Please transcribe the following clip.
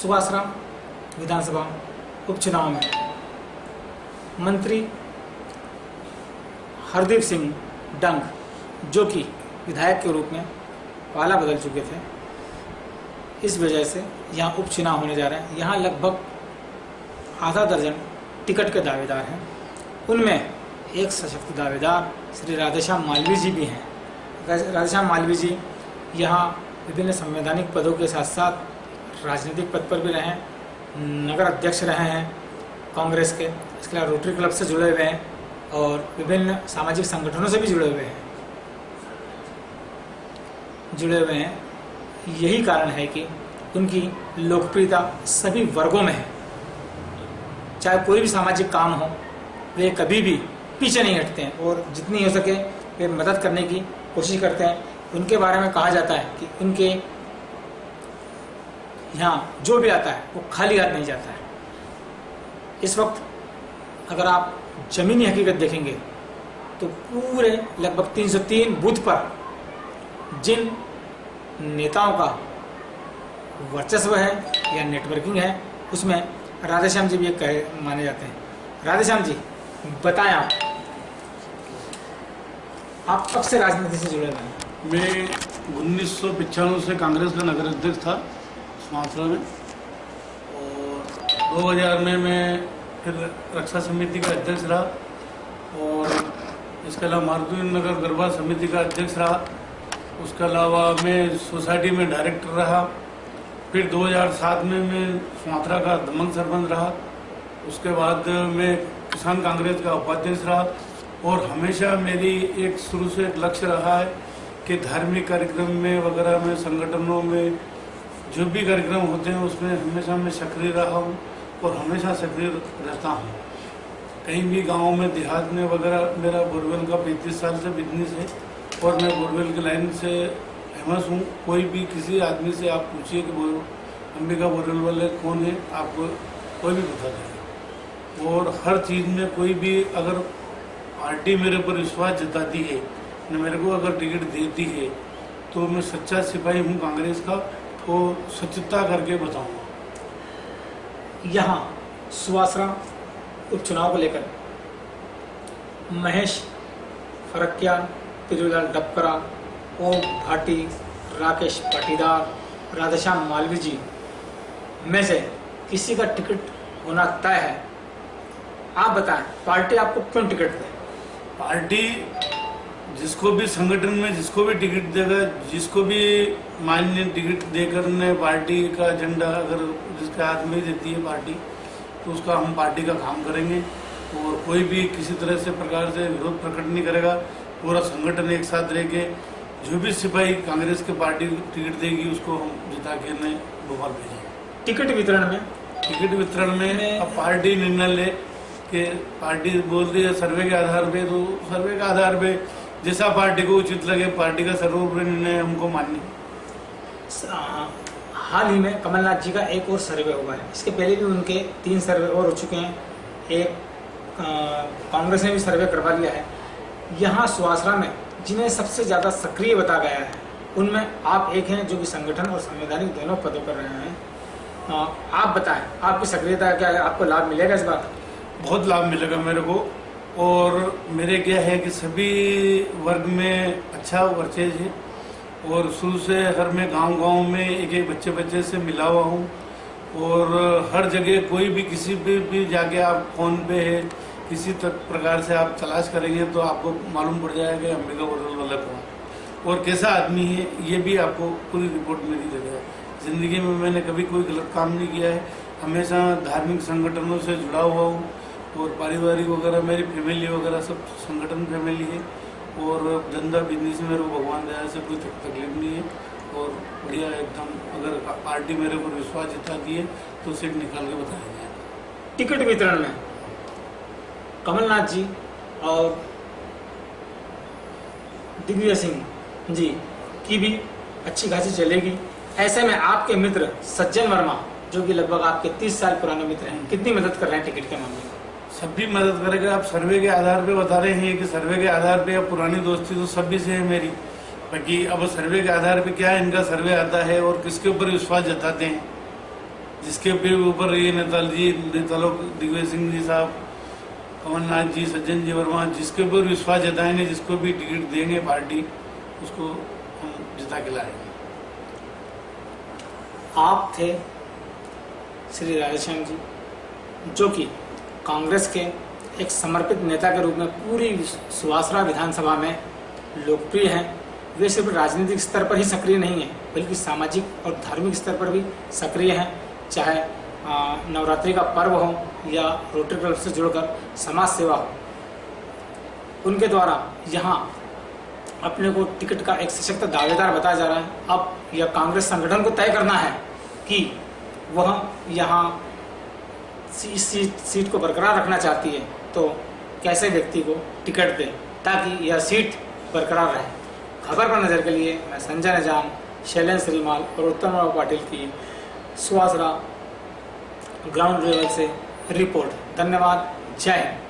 सुवासरा विधानसभा उपचुनाव में मंत्री हरदीप सिंह डंग जो कि विधायक के रूप में पाला बदल चुके थे, इस वजह से यहाँ उपचुनाव होने जा रहे हैं। यहाँ लगभग आधा दर्जन टिकट के दावेदार हैं। उनमें एक सशक्त दावेदार श्री राधेश्याम मालवीय जी भी हैं। राधेश्याम मालवीय जी यहाँ विभिन्न संवैधानिक पदों के साथ साथ राजनीतिक पद पर भी रहे हैं, नगर अध्यक्ष रहे हैं कांग्रेस के, इसके अलावा रोटरी क्लब से जुड़े हुए हैं और विभिन्न सामाजिक संगठनों से भी जुड़े हुए हैं। यही कारण है कि उनकी लोकप्रियता सभी वर्गों में है। चाहे कोई भी सामाजिक काम हो, वे कभी भी पीछे नहीं हटते हैं और जितनी हो सके वे मदद करने की कोशिश करते हैं। उनके बारे में कहा जाता है कि उनके यहाँ जो भी आता है वो खाली हाथ नहीं जाता है। इस वक्त अगर आप जमीनी हकीकत देखेंगे तो पूरे लगभग 303 बूथ पर जिन नेताओं का वर्चस्व है या नेटवर्किंग है, उसमें राधेश्याम जी भी एक कहे माने जाते हैं। राधेश्याम जी बताएं, आप कब से राजनीति से जुड़े हुए हैं? मैं 1995 से कांग्रेस का नगर अध्यक्ष था सुवासरा में, और 2000 में मैं फिर रक्षा समिति का अध्यक्ष रहा और इसके अलावा मारुति नगर गरबा समिति का अध्यक्ष रहा। उसके अलावा मैं सोसाइटी में डायरेक्टर रहा। फिर 2007 में मैं सुवासरा का दमंग सरपंच रहा। उसके बाद मैं किसान कांग्रेस का उपाध्यक्ष रहा और हमेशा मेरी एक शुरू से एक लक्ष्य रहा है कि धार्मिक कार्यक्रम में वगैरह में, संगठनों में जो भी कार्यक्रम होते हैं उसमें हमेशा मैं सक्रिय रहा हूँ और हमेशा सक्रिय रहता हूँ। कहीं भी गाँव में, देहात में वगैरह मेरा बोरवेल का 35 साल से बिजनेस है और मैं बोरवेल की लाइन से फेमस हूँ। कोई भी किसी आदमी से आप पूछिए कि अंबिका बोरवेल वाले कौन है, आपको कोई भी बता देगा। और हर चीज़ में कोई भी अगर पार्टी मेरे पर विश्वास जताती है न, मेरे को अगर टिकट देती है तो मैं सच्चा सिपाही हूँ कांग्रेस का, तो सच्चता करके बताऊँगा। यहाँ सुवासरा उपचुनाव को लेकर महेश फरकिया, पीरूलाल डबकरा, ओम भाटी, राकेश पाटीदार, राधेश्याम मालवीय जी में से किसी का टिकट होना तय है। आप बताएं, पार्टी आपको क्यों टिकट दे? पार्टी जिसको भी संगठन में जिसको भी टिकट देगा, जिसको भी मान्य टिकट देकर ने पार्टी का एजेंडा अगर जिसके हाथ में देती है पार्टी, तो उसका हम पार्टी का काम करेंगे और कोई भी किसी तरह से प्रकार से विरोध प्रकट नहीं करेगा। पूरा संगठन एक साथ रह के जो भी सिपाही कांग्रेस के पार्टी टिकट देगी उसको हम जिता के ने भोपाल भेजेंगे। टिकट वितरण में अब पार्टी निर्णय ले कि पार्टी बोल रही है सर्वे के आधार पे, तो सर्वे के आधार पे जैसा पार्टी को उचित लगे, पार्टी का सर्वोपरि निर्णय हमको मान्य। हाल ही में कमलनाथ जी का एक और सर्वे हुआ है। इसके पहले भी उनके 3 सर्वे और हो चुके हैं। एक कांग्रेस ने भी सर्वे करवा लिया है। यहाँ सुवासरा में जिन्हें सबसे ज़्यादा सक्रिय बताया गया है उनमें आप एक हैं जो कि संगठन और संवैधानिक दोनों पदों पर रहे हैं। आप बताएं, आपकी सक्रियता क्या है? आपको लाभ मिलेगा इस बार? बहुत लाभ मिलेगा मेरे को, और मेरे क्या है कि सभी वर्ग में अच्छा वर्चेज है और शुरू से हर मैं गांव में एक बच्चे से मिला हुआ हूँ और हर जगह कोई भी किसी पे भी जाके आप फोन पे है किसी प्रकार से आप तलाश करेंगे तो आपको मालूम पड़ जाएगा कि अंबिका बोरवेल वाला कौन और कैसा आदमी है, ये भी आपको पूरी रिपोर्ट मेरी दे देगा। ज़िंदगी में मैंने कभी कोई गलत काम नहीं किया है, हमेशा धार्मिक संगठनों से जुड़ा हुआ हूँ और पारिवारिक वगैरह मेरी फैमिली वगैरह सब संगठन फैमिली है और धंधा बिजनेस में मेरे को भगवान दया से कोई तकलीफ नहीं है और बढ़िया एकदम। अगर पार्टी मेरे को विश्वास जताती है तो सीट निकाल के बताएंगे। टिकट वितरण में कमलनाथ जी और दिग्विजय सिंह जी की भी अच्छी खासी चलेगी। ऐसे में आपके मित्र सज्जन वर्मा जो कि लगभग आपके 30 साल पुराने मित्र हैं, कितनी मदद कर रहे हैं टिकट के मामले में? सभी मदद करेगा। आप सर्वे के आधार पे बता रहे हैं कि सर्वे के आधार पे अब पुरानी दोस्ती तो सभी से है मेरी, बाकी अब सर्वे के आधार पे क्या इनका सर्वे आता है और किसके ऊपर विश्वास जताते हैं जिसके भी ऊपर ये नेता लोग दिग्विजय सिंह जी साहब, कमलनाथ जी, सज्जन जी वर्मा, जिसके ऊपर विश्वास जताएंगे, जिसको भी टिकट देंगे पार्टी, उसको हम जिता के लाएंगे। आप थे श्री राधेश्याम जी, जो कि कांग्रेस के एक समर्पित नेता के रूप में पूरी सुवासरा विधानसभा में लोकप्रिय हैं। वे सिर्फ राजनीतिक स्तर पर ही सक्रिय नहीं हैं, बल्कि सामाजिक और धार्मिक स्तर पर भी सक्रिय हैं। चाहे नवरात्रि का पर्व हो या रोटरी क्लब से जुड़कर समाज सेवा हो, उनके द्वारा यहाँ अपने को टिकट का एक सशक्त दावेदार बताया जा रहा है। अब यह कांग्रेस संगठन को तय करना है कि वह यहाँ इस सीट को बरकरार रखना चाहती है, तो कैसे व्यक्ति को टिकट दे ताकि यह सीट बरकरार रहे। खबर पर नज़र के लिए मैं संजय नजान, शैलेंद्र श्रीमाल और उत्तम राव पाटिल की सुवासरा ग्राउंड लेवल से रिपोर्ट। धन्यवाद। जय हिंद।